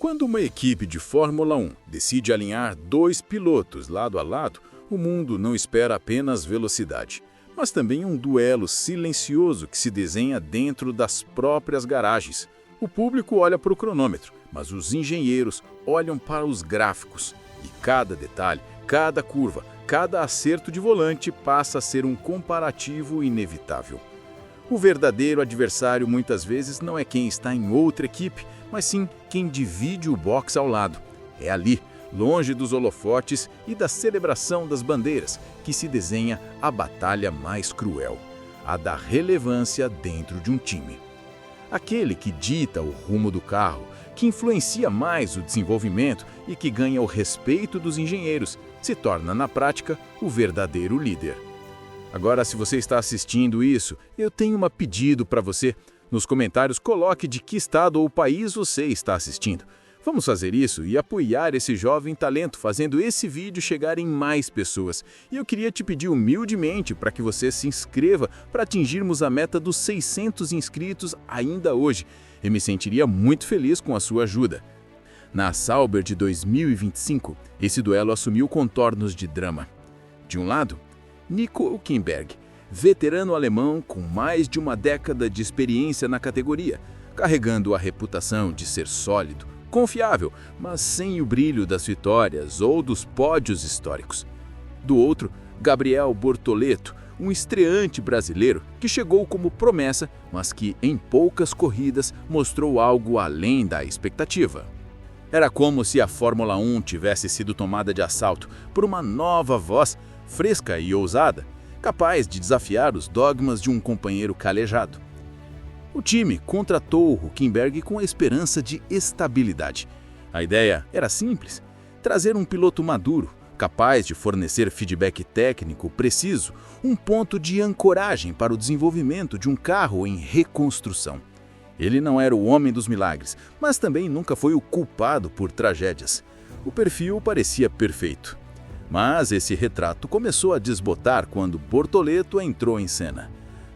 Quando uma equipe de Fórmula 1 decide alinhar dois pilotos lado a lado, o mundo não espera apenas velocidade, mas também um duelo silencioso que se desenha dentro das próprias garagens. O público olha para o cronômetro, mas os engenheiros olham para os gráficos. E cada detalhe, cada curva, cada acerto de volante passa a ser um comparativo inevitável. O verdadeiro adversário muitas vezes não é quem está em outra equipe, mas sim quem divide o box ao lado. É ali, longe dos holofotes e da celebração das bandeiras, que se desenha a batalha mais cruel, a da relevância dentro de um time. Aquele que dita o rumo do carro, que influencia mais o desenvolvimento e que ganha o respeito dos engenheiros, se torna, na prática, o verdadeiro líder. Agora, se você está assistindo isso, eu tenho um pedido para você. Nos comentários, coloque de que estado ou país você está assistindo. Vamos fazer isso e apoiar esse jovem talento, fazendo esse vídeo chegar em mais pessoas. E eu queria te pedir humildemente para que você se inscreva para atingirmos a meta dos 600 inscritos ainda hoje. Eu me sentiria muito feliz com a sua ajuda. Na Sauber de 2025, esse duelo assumiu contornos de drama. De um lado, Nico Hülkenberg, veterano alemão com mais de uma década de experiência na categoria, carregando a reputação de ser sólido, confiável, mas sem o brilho das vitórias ou dos pódios históricos. Do outro, Gabriel Bortoleto, um estreante brasileiro que chegou como promessa, mas que em poucas corridas mostrou algo além da expectativa. Era como se a Fórmula 1 tivesse sido tomada de assalto por uma nova voz, fresca e ousada, capaz de desafiar os dogmas de um companheiro calejado. O time contratou o Hülkenberg com a esperança de estabilidade. A ideia era simples: trazer um piloto maduro, capaz de fornecer feedback técnico preciso, um ponto de ancoragem para o desenvolvimento de um carro em reconstrução. Ele não era o homem dos milagres, mas também nunca foi o culpado por tragédias. O perfil parecia perfeito. Mas esse retrato começou a desbotar quando Bortoleto entrou em cena.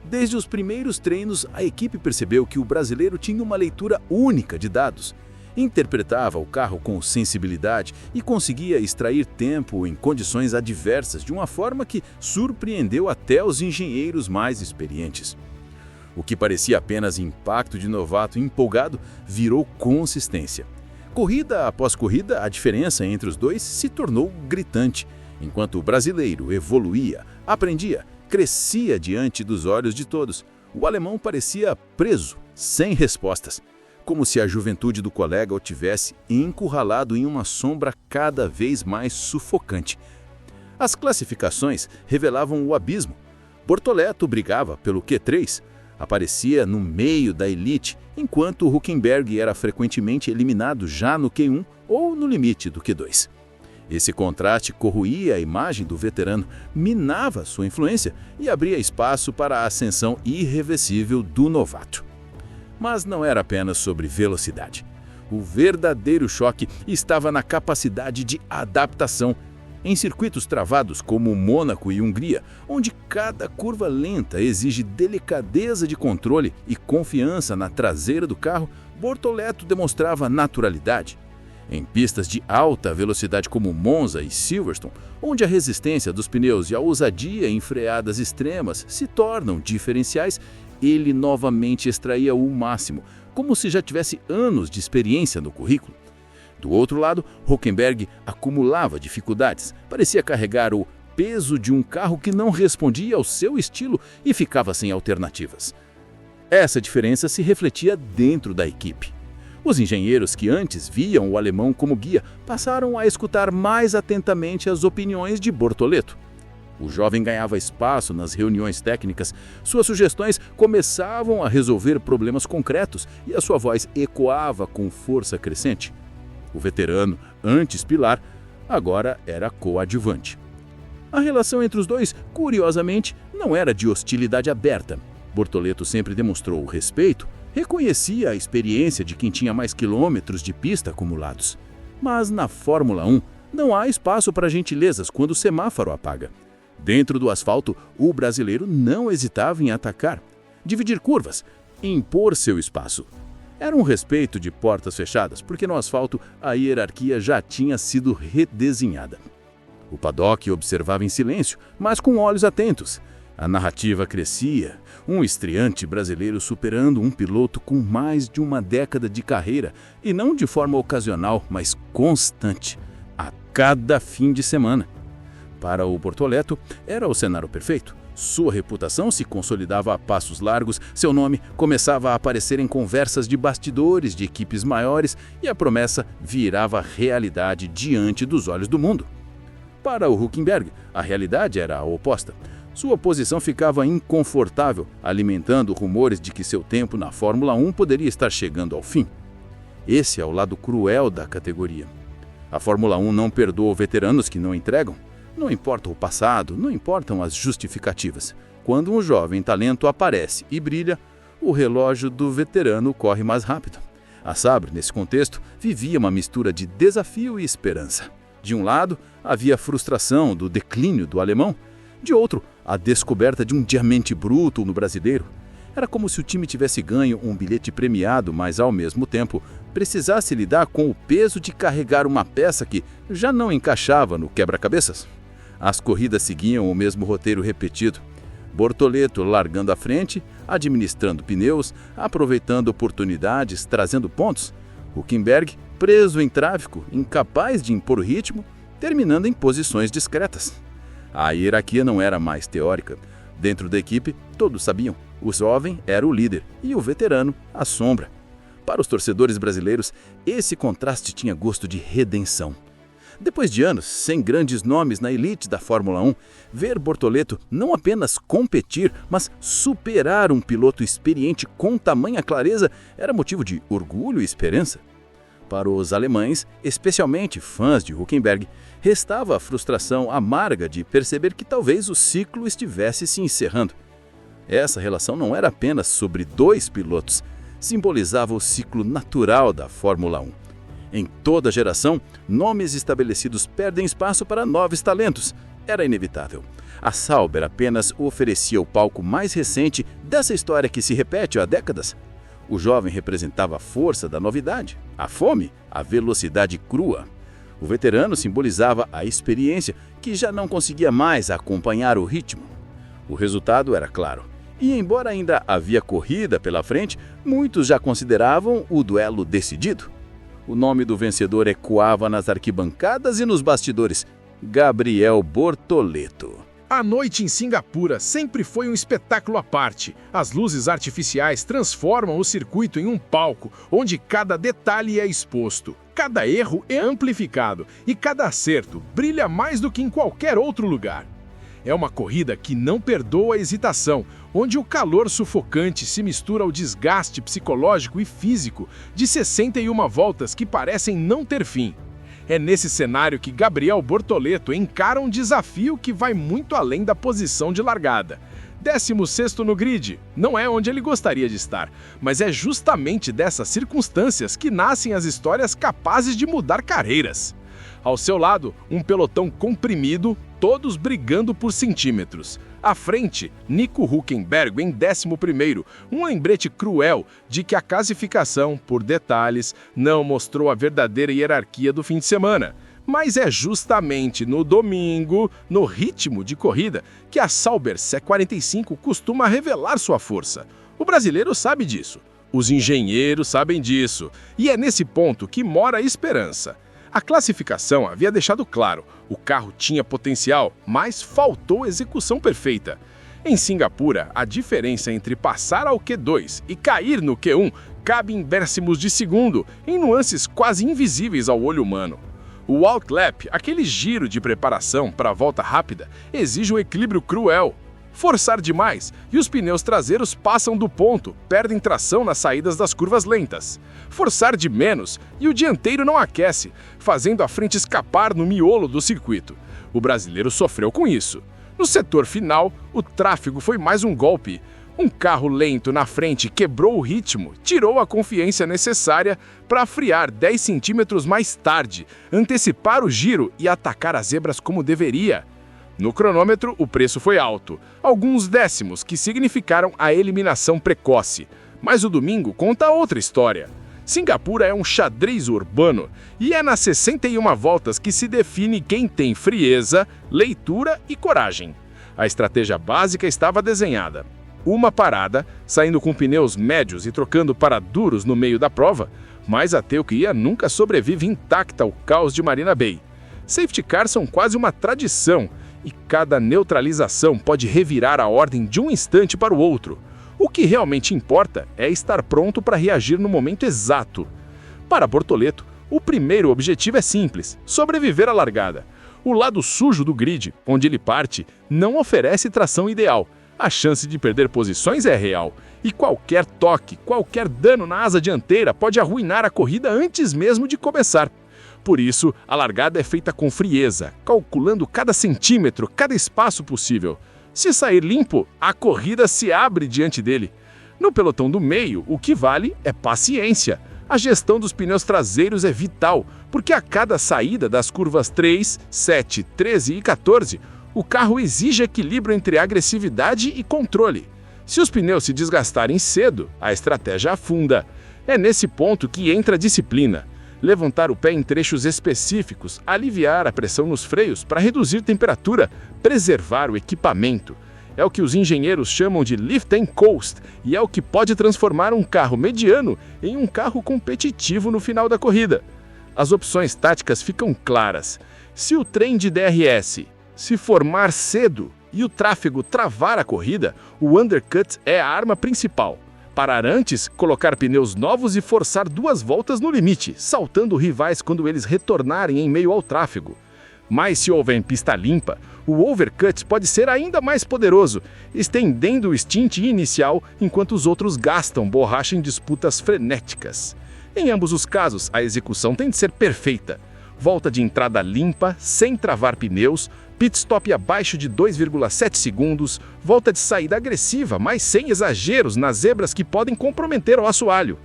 Desde os primeiros treinos, a equipe percebeu que o brasileiro tinha uma leitura única de dados. Interpretava o carro com sensibilidade e conseguia extrair tempo em condições adversas de uma forma que surpreendeu até os engenheiros mais experientes. O que parecia apenas impacto de novato empolgado virou consistência. Corrida após corrida, a diferença entre os dois se tornou gritante. Enquanto o brasileiro evoluía, aprendia, crescia diante dos olhos de todos, o alemão parecia preso, sem respostas, como se a juventude do colega o tivesse encurralado em uma sombra cada vez mais sufocante. As classificações revelavam o abismo. Bortoleto brigava pelo Q3, aparecia no meio da elite, enquanto Hülkenberg era frequentemente eliminado já no Q1 ou no limite do Q2. Esse contraste corroía a imagem do veterano, minava sua influência e abria espaço para a ascensão irreversível do novato. Mas não era apenas sobre velocidade. O verdadeiro choque estava na capacidade de adaptação. Em circuitos travados como Mônaco e Hungria, onde cada curva lenta exige delicadeza de controle e confiança na traseira do carro, Bortoleto demonstrava naturalidade. Em pistas de alta velocidade como Monza e Silverstone, onde a resistência dos pneus e a ousadia em freadas extremas se tornam diferenciais, ele novamente extraía o máximo, como se já tivesse anos de experiência no currículo. Do outro lado, Hülkenberg acumulava dificuldades, parecia carregar o peso de um carro que não respondia ao seu estilo e ficava sem alternativas. Essa diferença se refletia dentro da equipe. Os engenheiros que antes viam o alemão como guia passaram a escutar mais atentamente as opiniões de Bortoleto. O jovem ganhava espaço nas reuniões técnicas, suas sugestões começavam a resolver problemas concretos e a sua voz ecoava com força crescente. O veterano, antes pilar, agora era coadjuvante. A relação entre os dois, curiosamente, não era de hostilidade aberta. Bortoleto sempre demonstrou respeito, reconhecia a experiência de quem tinha mais quilômetros de pista acumulados. Mas na Fórmula 1, não há espaço para gentilezas quando o semáforo apaga. Dentro do asfalto, o brasileiro não hesitava em atacar, dividir curvas, impor seu espaço. Era um respeito de portas fechadas, porque no asfalto a hierarquia já tinha sido redesenhada. O paddock observava em silêncio, mas com olhos atentos. A narrativa crescia, um estreante brasileiro superando um piloto com mais de uma década de carreira, e não de forma ocasional, mas constante, a cada fim de semana. Para o Bortoleto, era o cenário perfeito. Sua reputação se consolidava a passos largos, seu nome começava a aparecer em conversas de bastidores de equipes maiores e a promessa virava realidade diante dos olhos do mundo. Para o Hülkenberg, a realidade era a oposta. Sua posição ficava inconfortável, alimentando rumores de que seu tempo na Fórmula 1 poderia estar chegando ao fim. Esse é o lado cruel da categoria. A Fórmula 1 não perdoa veteranos que não entregam. Não importa o passado, não importam as justificativas. Quando um jovem talento aparece e brilha, o relógio do veterano corre mais rápido. A Sabre, nesse contexto, vivia uma mistura de desafio e esperança. De um lado, havia a frustração do declínio do alemão. De outro, a descoberta de um diamante bruto no brasileiro. Era como se o time tivesse ganho um bilhete premiado, mas ao mesmo tempo precisasse lidar com o peso de carregar uma peça que já não encaixava no quebra-cabeças. As corridas seguiam o mesmo roteiro repetido. Bortoleto largando à frente, administrando pneus, aproveitando oportunidades, trazendo pontos. Hülkenberg preso em tráfego, incapaz de impor o ritmo, terminando em posições discretas. A hierarquia não era mais teórica. Dentro da equipe, todos sabiam. O jovem era o líder e o veterano, a sombra. Para os torcedores brasileiros, esse contraste tinha gosto de redenção. Depois de anos, sem grandes nomes na elite da Fórmula 1, ver Bortoleto não apenas competir, mas superar um piloto experiente com tamanha clareza era motivo de orgulho e esperança. Para os alemães, especialmente fãs de Hülkenberg, restava a frustração amarga de perceber que talvez o ciclo estivesse se encerrando. Essa relação não era apenas sobre dois pilotos, simbolizava o ciclo natural da Fórmula 1. Em toda geração, nomes estabelecidos perdem espaço para novos talentos. Era inevitável. A Sauber apenas oferecia o palco mais recente dessa história que se repete há décadas. O jovem representava a força da novidade, a fome, a velocidade crua. O veterano simbolizava a experiência que já não conseguia mais acompanhar o ritmo. O resultado era claro. E embora ainda havia corrida pela frente, muitos já consideravam o duelo decidido. O nome do vencedor ecoava nas arquibancadas e nos bastidores: Gabriel Bortoleto. A noite em Singapura sempre foi um espetáculo à parte. As luzes artificiais transformam o circuito em um palco, onde cada detalhe é exposto, cada erro é amplificado e cada acerto brilha mais do que em qualquer outro lugar. É uma corrida que não perdoa a hesitação, onde o calor sufocante se mistura ao desgaste psicológico e físico de 61 voltas que parecem não ter fim. É nesse cenário que Gabriel Bortoleto encara um desafio que vai muito além da posição de largada. 16º no grid, não é onde ele gostaria de estar, mas é justamente dessas circunstâncias que nascem as histórias capazes de mudar carreiras. Ao seu lado, um pelotão comprimido, todos brigando por centímetros. À frente, Nico Hülkenberg em 11º, um lembrete cruel de que a classificação, por detalhes, não mostrou a verdadeira hierarquia do fim de semana. Mas é justamente no domingo, no ritmo de corrida, que a Sauber C45 costuma revelar sua força. O brasileiro sabe disso, os engenheiros sabem disso, e é nesse ponto que mora a esperança. A classificação havia deixado claro, o carro tinha potencial, mas faltou execução perfeita. Em Singapura, a diferença entre passar ao Q2 e cair no Q1 cabe em décimos de segundo, em nuances quase invisíveis ao olho humano. O outlap, aquele giro de preparação para a volta rápida, exige um equilíbrio cruel. Forçar demais e os pneus traseiros passam do ponto, perdem tração nas saídas das curvas lentas. Forçar de menos e o dianteiro não aquece, fazendo a frente escapar no miolo do circuito. O brasileiro sofreu com isso. No setor final, o tráfego foi mais um golpe. Um carro lento na frente quebrou o ritmo, tirou a confiança necessária para frear 10 centímetros mais tarde, antecipar o giro e atacar as zebras como deveria. No cronômetro, o preço foi alto, alguns décimos que significaram a eliminação precoce. Mas o domingo conta outra história. Singapura é um xadrez urbano e é nas 61 voltas que se define quem tem frieza, leitura e coragem. A estratégia básica estava desenhada. Uma parada, saindo com pneus médios e trocando para duros no meio da prova, mas a Teuquia nunca sobrevive intacta ao caos de Marina Bay. Safety cars são quase uma tradição e cada neutralização pode revirar a ordem de um instante para o outro. O que realmente importa é estar pronto para reagir no momento exato. Para Bortoleto, o primeiro objetivo é simples: sobreviver à largada. O lado sujo do grid, onde ele parte, não oferece tração ideal. A chance de perder posições é real. E qualquer toque, qualquer dano na asa dianteira pode arruinar a corrida antes mesmo de começar. Por isso, a largada é feita com frieza, calculando cada centímetro, cada espaço possível. Se sair limpo, a corrida se abre diante dele. No pelotão do meio, o que vale é paciência. A gestão dos pneus traseiros é vital, porque a cada saída das curvas 3, 7, 13 e 14, o carro exige equilíbrio entre agressividade e controle. Se os pneus se desgastarem cedo, a estratégia afunda. É nesse ponto que entra a disciplina. Levantar o pé em trechos específicos, aliviar a pressão nos freios para reduzir temperatura, preservar o equipamento. É o que os engenheiros chamam de lift and coast e é o que pode transformar um carro mediano em um carro competitivo no final da corrida. As opções táticas ficam claras. Se o trem de DRS se formar cedo e o tráfego travar a corrida, o undercut é a arma principal. Parar antes, colocar pneus novos e forçar 2 voltas no limite, saltando rivais quando eles retornarem em meio ao tráfego. Mas se houver pista limpa, o overcut pode ser ainda mais poderoso, estendendo o stint inicial enquanto os outros gastam borracha em disputas frenéticas. Em ambos os casos, a execução tem de ser perfeita. Volta de entrada limpa, sem travar pneus, pit stop abaixo de 2,7 segundos, volta de saída agressiva, mas sem exageros nas zebras que podem comprometer o assoalho.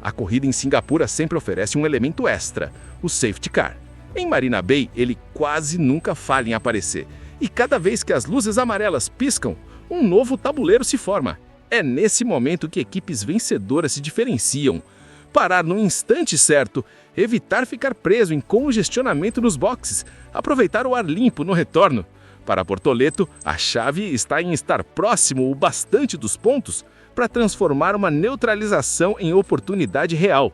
A corrida em Singapura sempre oferece um elemento extra, o safety car. Em Marina Bay, ele quase nunca falha em aparecer. E cada vez que as luzes amarelas piscam, um novo tabuleiro se forma. É nesse momento que equipes vencedoras se diferenciam. Parar no instante certo, evitar ficar preso em congestionamento nos boxes, aproveitar o ar limpo no retorno. Para Bortoleto, a chave está em estar próximo o bastante dos pontos para transformar uma neutralização em oportunidade real.